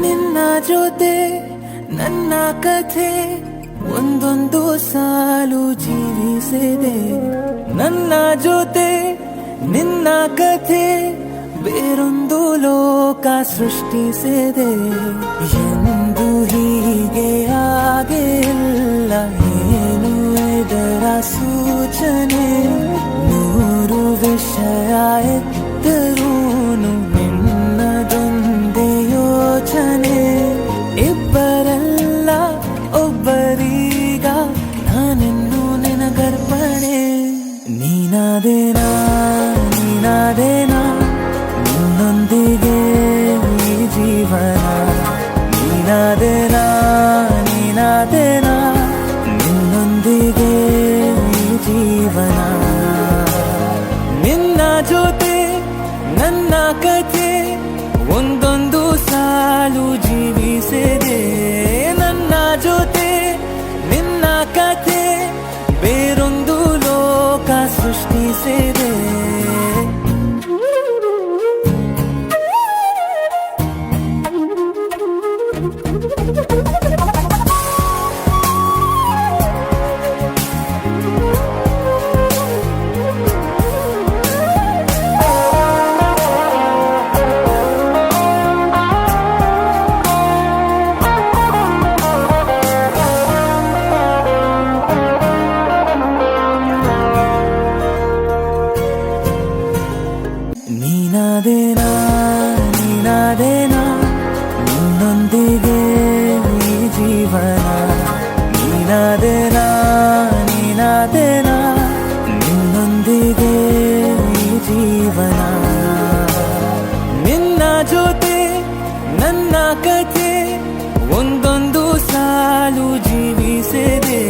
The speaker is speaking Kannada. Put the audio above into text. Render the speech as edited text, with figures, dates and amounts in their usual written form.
ನಿನ್ನ ಜೊತೆ ನನ್ನ ಕಥೆ ಒಂದೊಂದು ಸಾಲು ಜೀವಿಸಿದೆ. ನನ್ನ ಜೊತೆ ನಿನ್ನ ಕಥೆ ಬೇರೊಂದು ಲೋಕ ಸೃಷ್ಟಿಸಿದೆ. ಎಂದು ಹೀಗೆ ಆಗಿಲ್ಲ, ಏನು ಇದರ ಸೂಚನೆ? ನೂರು ವಿಷಯ ಎತ್ತರೂನು ನಿನ್ನದೊಂದೇ ಯೋಚನೆ. ಇಬ್ಬರಲ್ಲ ಒಬ್ಬರೀಗ ನಾನೆನ್ನು ನಿನಗರ್ಪಣೆ. ನೀನಾದೇನಾ ನೀನಾದೇನಾ ನಿನ್ನೊಂದಿಗೆ ಈ ಜೀವನ. ನೀನಾದೇನಾ ನೀನಾದೇನಾ ನಿನ್ನೊಂದಿಗೆ ಈ ಜೀವನ. ನಿನ್ನ ಜೊತೆ ನನ್ನ ಕಥೆ ಒಂದೊಂದು ಸಾಲು ಜೀವಿಸಿದೆ. ನನ್ನ ಜೊತೆ ನಿನ್ನ ಕಥೆ ಬೇರೊಂದು ಲೋಕ ಸೃಷ್ಟಿಸಿದೆ. ನೀನಾದೇನಾ ನೀನಾದೇನಾ ನಿನ್ನೊಂದಿಗೆ ಈ ಜೀವನ. ನೀನಾದೇನಾ ನೀನಾದೇನಾ ನಿನ್ನೊಂದಿಗೆ ಈ ಜೀವನ. ನಿನ್ನ ಜೊತೆ ನನ್ನ ಕಥೆ ಒಂದೊಂದು ಸಾಲು ಜೀವಿಸಿದೆ.